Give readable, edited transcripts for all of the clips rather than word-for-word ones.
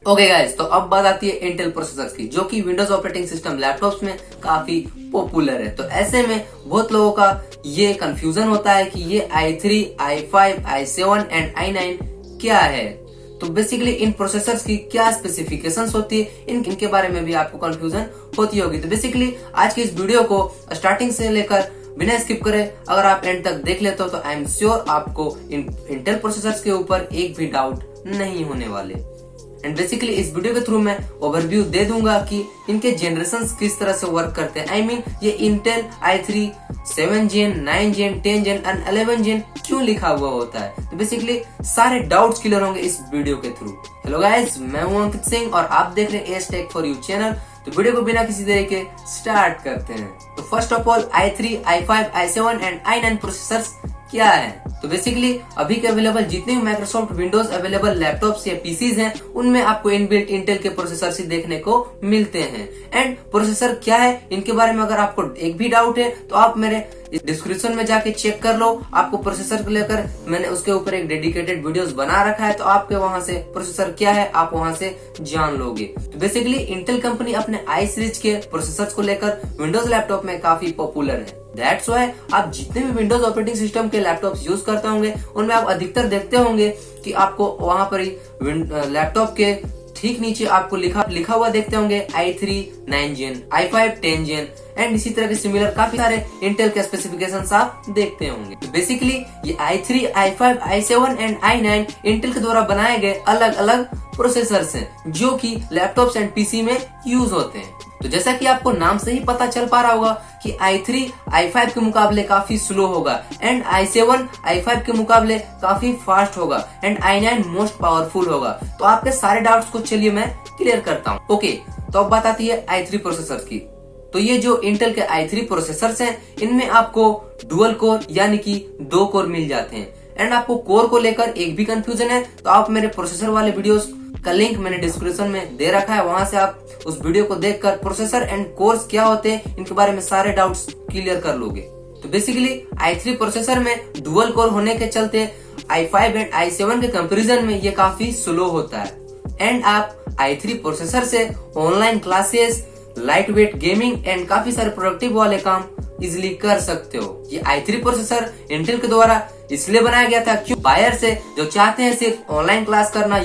Okay guys, तो अब बात आती है इंटेल प्रोसेसर्स की, जो कि विंडोज ऑपरेटिंग सिस्टम लैपटॉप्स में काफी पॉपुलर है। तो ऐसे में बहुत लोगों का ये कंफ्यूजन होता है कि ये i3, i5, i7 and i9 क्या है। तो बेसिकली इन प्रोसेसर्स की क्या स्पेसिफिकेशंस होती है, इनके बारे में भी आपको कंफ्यूजन होती होगी। तो बेसिकली आज की इस वीडियो को स्टार्टिंग से लेकर बिना स्किप करे अगर आप एंड तक देख लेते हो तो आई एम श्योर आपको इन इंटेल प्रोसेसर्स के ऊपर एक भी डाउट नहीं होने वाले। एंड बेसिकली इस वीडियो के थ्रू मैं ओवरव्यू दे दूंगा कि इनके जनरेशन किस तरह से वर्क करते हैं। आई मीन ये Intel i3 7 gen, 9 gen, 10 gen and 11 gen क्यों लिखा हुआ होता है। तो बेसिकली सारे डाउट्स क्लियर होंगे इस वीडियो के थ्रू। हेलो गाइस, मैं हूं अंकित सिंह और आप देख रहे हैं S tech for you channel. तो वीडियो को बिना किसी देरी के स्टार्ट करते हैं। तो first of all i3, i5, i7 and i9 processors क्या है। तो बेसिकली अभी के अवेलेबल जितने भी माइक्रोसॉफ्ट विंडोज अवेलेबल लैपटॉप्स या पीसीज हैं, उनमें आपको इनबिल्ट इंटेल के प्रोसेसर ही देखने को मिलते हैं। एंड प्रोसेसर क्या है, इनके बारे में अगर आपको एक भी डाउट है तो आप मेरे डिस्क्रिप्शन में जाके चेक कर लो। आपको प्रोसेसर को लेकर मैंने उसके ऊपर एक डेडिकेटेड वीडियोस बना रखा है, तो आपके वहां से प्रोसेसर क्या है आप वहां से जान लोगे। तो बेसिकली इंटेल कंपनी अपने आई सीरीज के प्रोसेसर्स को लेकर विंडोज लैपटॉप में काफी पॉपुलर है। दैट्स व्हाई आप जितने भी विंडोज ऑपरेटिंग सिस्टम के लैपटॉप्स यूज करते होंगे उनमें आप अधिकतर देखते होंगे कि आपको वहां पर ही लैपटॉप के ठीक नीचे आपको लिखा हुआ देखते होंगे i3 9 gen, i5 10 gen and इसी तरह के सिमिलर काफी सारे इंटेल के स्पेसिफिकेशंस आप देखते होंगे। तो बेसिकली ये i3, i5, i7 and i9 Intel के द्वारा बनाए गए अलग अलग प्रोसेसर्स हैं जो कि लैपटॉप्स एंड पीसी में यूज होते हैं। तो जैसा कि आपको नाम से ही पता चल पा रहा होगा कि i3 i5 के मुकाबले काफी स्लो होगा एंड i7 i5 के मुकाबले काफी फास्ट होगा एंड i9 मोस्ट पावरफुल होगा। तो आपके सारे डाउट्स को चलिए मैं क्लियर करता हूँ। ओके, तो अब बात आती है i3 प्रोसेसर्स की। तो ये जो इंटेल के i3 प्रोसेसर्स हैं, इनमें आपको डुअल कोर यानी कि 2 कोर मिल जाते हैं। एंड आपको कोर को लेकर एक भी कंफ्यूजन है तो आप मेरे प्रोसेसर वाले वीडियोस का लिंक मैंने डिस्क्रिप्शन में दे रखा है, वहां से आप उस वीडियो को देखकर प्रोसेसर एंड कोर्स क्या होते हैं इनके बारे में सारे डाउट्स क्लियर कर लोगे। तो बेसिकली i3 प्रोसेसर में डुअल कोर होने के चलते i5 एंड i7 के कंपैरिजन में ये काफी स्लो होता है। एंड आप i3 प्रोसेसर से online classes, light weight gaming and काफी सारे प्रोडक्टिव वाले काम इजिली कर सकते हो। ये i3 प्रोसेसर इंटेल के द्वारा इसलिए बनाया गया था क्यों बायर से जो चाहते हैं सिर्फ ऑनलाइन क्लास करना,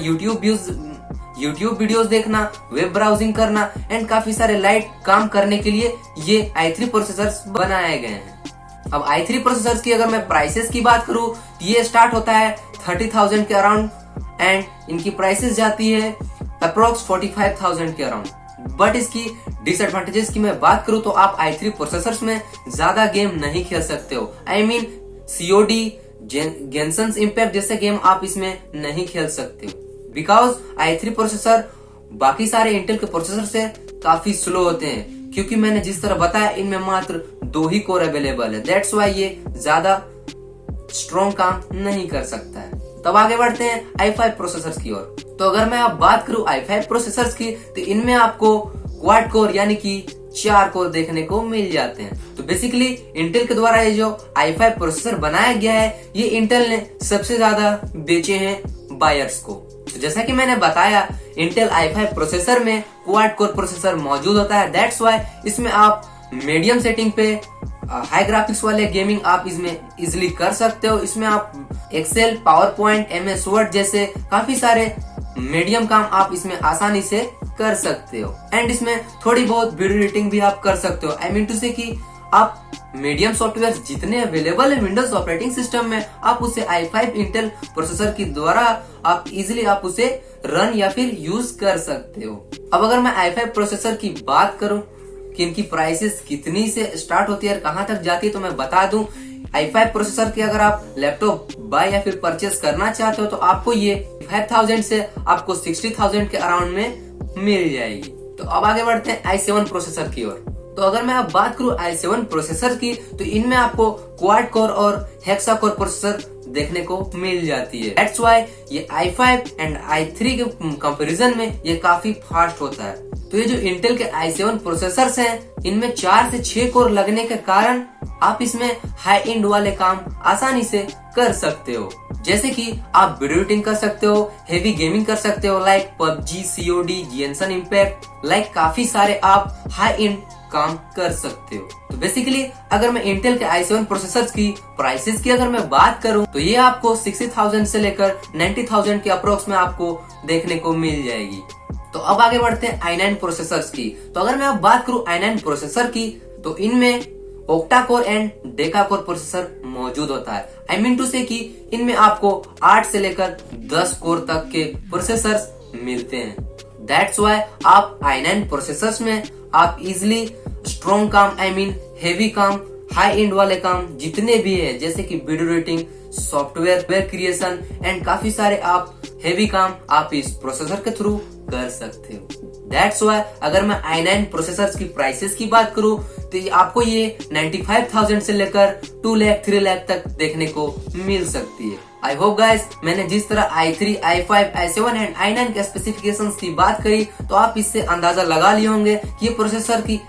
यूट्यूब वीडियोस देखना, वेब ब्राउजिंग करना एंड काफी सारे लाइट काम करने के लिए ये i3 प्रोसेसर्स बनाए गए हैं। अब i3 प्रोसेसर्स की अगर मैं प्राइसेस की बात करूं तो ये स्टार्ट होता है 30,000 के अराउंड एंड इनकी प्राइसेस जाती है अप्रोक्स 45,000 के अराउंड। बट इसकी डिसएडवांटेजेस की मैं बात करूं तो आप i3 प्रोसेसर्स में ज्यादा गेम नहीं खेल सकते हो। आई मीन COD, गेंसन्स इम्पैक्ट जैसे गेम आप इसमें नहीं खेल सकते हो बिकॉज i3 प्रोसेसर बाकी सारे इंटेल के प्रोसेसर से काफी स्लो होते हैं, क्योंकि मैंने जिस तरह बताया इनमें मात्र 2 ही कोर अवेलेबल है। दैट्स व्हाई ये ज्यादा स्ट्रॉन्ग काम नहीं कर सकता है। तब आगे बढ़ते हैं i5 प्रोसेसर्स की ओर। तो अगर मैं अब बात करूं i5 प्रोसेसर्स की तो इनमें आपको क्वाड कोर यानी कि 4 कोर देखने को मिल जाते हैं। तो बेसिकली इंटेल के द्वारा ये जो i5 प्रोसेसर बनाया गया है ये इंटेल ने सबसे ज्यादा बेचे हैं बायर्स को। तो जैसा कि मैंने बताया इंटेल i5 प्रोसेसर में क्वाड कोर प्रोसेसर मौजूद होता है। दैट्स व्हाई इसमें आप मीडियम सेटिंग पे हाई ग्राफिक्स वाले गेमिंग आप इसमें इजिली कर सकते हो। इसमें आप Excel, PowerPoint, MS Word जैसे काफी सारे मीडियम काम आप इसमें आसानी से कर सकते हो एंड इसमें थोड़ी बहुत वीडियो एडिटिंग भी आप कर सकते हो। आई मीन टू से कि आप मीडियम सॉफ्टवेयर जितने अवेलेबल है विंडोज ऑपरेटिंग सिस्टम में आप उसे i5 इंटेल प्रोसेसर के द्वारा आप इजिली आप उसे रन या फिर यूज कर सकते हो। अब अगर मैं i5 प्रोसेसर की बात करूं कि इनकी प्राइसेस कितनी से स्टार्ट होती है और कहां तक जाती है तो मैं बता दूं i5 प्रोसेसर की अगर आप लैपटॉप बाय या फिर परचेस करना चाहते हो तो आपको ये 5,000 से आपको 60,000 के अराउंड में मिल जाएगी। तो अब आगे बढ़ते हैं i7 प्रोसेसर की ओर। तो अगर मैं अब बात करूं i7 प्रोसेसर की तो इनमें आपको क्वाड कोर और हेक्सा कोर प्रोसेसर देखने को मिल जाती है। दैट्स व्हाई ये i5 एंड i3 के कंपैरिजन में ये काफी फास्ट होता है। तो तो ये जो इंटेल के i7 प्रोसेसर्स हैं, इनमें 4 से 6 कोर लगने के कारण आप इसमें हाई एंड वाले काम आसानी से कर सकते हो। जैसे कि आप वीडियो एडिटिंग कर सकते हो, हेवी गेमिंग कर सकते हो like PUBG, COD, Genshin Impact, like काफी सारे आप हाई एंड काम कर सकते हो। तो बेसिकली अगर मैं इंटेल के i7 प्रोसेसर्स की प्राइसेस की अगर मैं बात करूं तो ये आपको 60,000 से लेकर 90,000 के अप्रोक्स में आपको देखने को मिल जाएगी। तो अब आगे बढ़ते हैं i9 प्रोसेसर्स की। तो अगर मैं अब बात करूं i9 प्रोसेसर की तो इनमें octa core and Deka core processor मौजूद होता है। आई मीन टू से कि इनमें आपको 8 से लेकर 10 कोर तक के प्रोसेसर्स मिलते हैं। दैट्स वाई आप i9 प्रोसेसर्स में आप इजिली स्ट्रॉन्ग काम, आई मीन हेवी काम, हाई एंड वाले काम जितने भी है, जैसे कि video editing, software creation and काफी सारे आप हेवी काम आप इस प्रोसेसर के थ्रू कर सकते हो। दैट्स वाई अगर मैं i9 प्रोसेसर्स की प्राइसेस की बात करूं तो आपको ये 95,000 से लेकर 2 लाख 3 लाख तक देखने को मिल सकती है। आई होप गाइस मैंने जिस तरह i3, i5, i7 and i9 के स्पेसिफिकेशंस की बात करी तो आप इससे अंदाजा लगा लिए होंगे कि ये प्रोसेसर की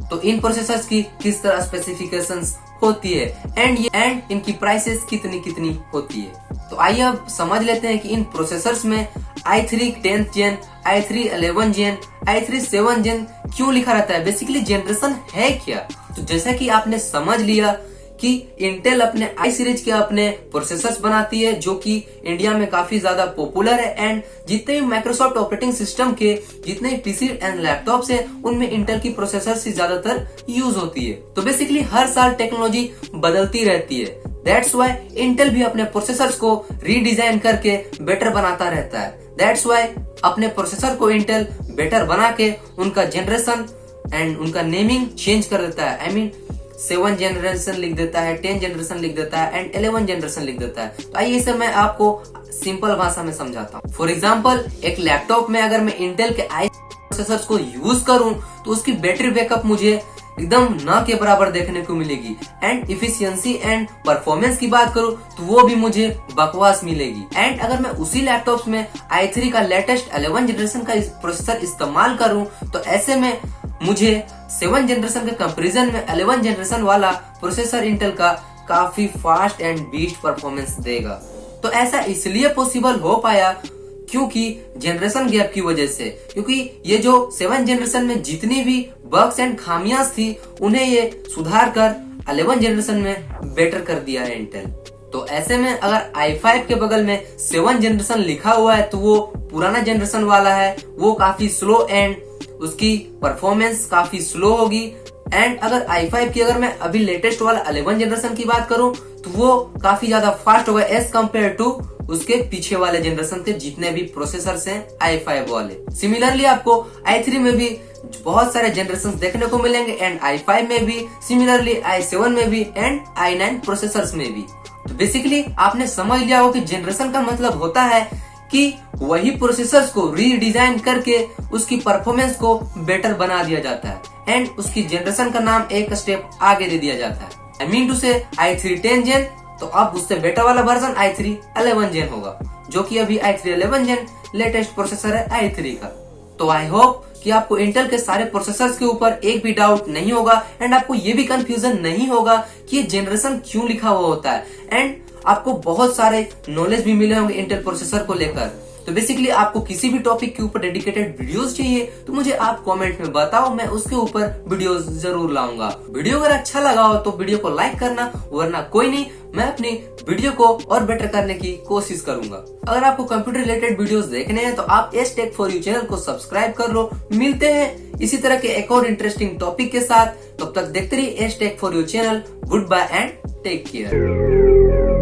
तो इन प्रोसेसर्स की किस तरह स्पेसिफिकेशंस होती है एंड इनकी प्राइसेस कितनी होती है। तो आइए अब समझ लेते हैं कि इन प्रोसेसर्स में i3 10th जेन, i3 11 जेन, i3 7 जेन क्यों लिखा रहता है, बेसिकली जनरेशन है क्या। तो जैसा कि आपने समझ लिया कि इंटेल अपने i सीरीज के अपने प्रोसेसर्स बनाती है जो कि इंडिया में काफी ज्यादा पॉपुलर है एंड जितने भी माइक्रोसॉफ्ट ऑपरेटिंग सिस्टम के जितने पीसी एंड लैपटॉप्स है उनमें इंटेल की प्रोसेसर ही ज्यादातर यूज होती है। तो बेसिकली हर साल टेक्नोलॉजी बदलती रहती है। दैट्स वाई इंटेल भी अपने प्रोसेसर्स को रीडिजाइन करके बेटर बनाता रहता है। दैट्स वाई अपने प्रोसेसर को इंटेल बेटर बना के उनका जनरेशन एंड उनका नेमिंग चेंज कर देता है। आई मीन 7 जनरेशन लिख देता है, 10 जनरेशन लिख देता है एंड 11 जनरेशन लिख देता है। तो आइए इसे मैं आपको सिंपल भाषा में समझाता हूँ। फॉर एग्जाम्पल एक लैपटॉप में अगर मैं इंटेल के i प्रोसेसर्स को यूज करूँ तो उसकी बैटरी बैकअप मुझे एकदम न के बराबर देखने को मिलेगी एंड इफिशियंसी एंड परफॉर्मेंस की बात करूँ तो वो भी मुझे बकवास मिलेगी। एंड अगर मैं उसी लैपटॉप में i3 का लेटेस्ट 11 जनरेशन का प्रोसेसर इस्तेमाल करूँ तो ऐसे में मुझे 7 जनरेशन के कंपैरिजन में 11 जनरेशन वाला प्रोसेसर इंटेल का काफी फास्ट एंड बीस्ट परफॉर्मेंस देगा। तो ऐसा इसलिए पॉसिबल हो पाया क्योंकि जनरेशन गैप की वजह से, क्योंकि ये जो 7 जनरेशन में जितनी भी बग्स एंड खामियां थी उन्हें ये सुधार कर 11 जनरेशन में बेटर कर दिया है इंटेल। तो ऐसे में अगर i5 के बगल में 7 जनरेशन लिखा हुआ है तो वो पुराना जनरेशन वाला है, वो काफी स्लो एंड उसकी परफॉर्मेंस काफी स्लो होगी। एंड अगर i5 की अगर मैं अभी लेटेस्ट वाला 11 जनरेशन की बात करूं तो वो काफी ज्यादा फास्ट होगा एज कम्पेयर टू उसके पीछे वाले जनरेशन के जितने भी प्रोसेसर्स हैं i5 वाले। सिमिलरली आपको i3 में भी बहुत सारे जनरेशन देखने को मिलेंगे एंड i5 में भी, सिमिलरली i7 में भी एंड i9 प्रोसेसर्स में भी। तो बेसिकली आपने समझ लिया हो कि जनरेशन का मतलब होता है कि वही प्रोसेसर्स को रीडिजाइन करके उसकी परफॉर्मेंस को बेटर बना दिया जाता है एंड उसकी जनरेशन का नाम एक स्टेप आगे दे दिया जाता है। आई मीन टू से i3 10 जेन तो अब उससे बेटर वाला वर्जन i3 11 जेन होगा, जो कि अभी i3 11 जेन लेटेस्ट प्रोसेसर है i3 का। तो आई होप कि आपको इंटेल के सारे प्रोसेसर्स के ऊपर एक भी डाउट नहीं होगा एंड आपको ये भी कंफ्यूजन नहीं होगा कि ये जनरेशन क्यों लिखा हुआ होता है एंड आपको बहुत सारे नॉलेज भी मिले होंगे इंटेल प्रोसेसर को लेकर। तो बेसिकली आपको किसी भी टॉपिक के ऊपर डेडिकेटेड वीडियोस चाहिए तो मुझे आप कमेंट में बताओ, मैं उसके ऊपर वीडियोस जरूर लाऊंगा। वीडियो अगर अच्छा लगा हो तो वीडियो को लाइक करना, वरना कोई नहीं, मैं अपनी वीडियो को और बेटर करने की कोशिश करूंगा। अगर आपको कंप्यूटर रिलेटेड वीडियोस देखने हैं तो आप S tech for you channel को सब्सक्राइब कर लो। मिलते हैं इसी तरह के एक और इंटरेस्टिंग टॉपिक के साथ, तब तक देखते रहिए S tech for you channel. Goodbye and take care.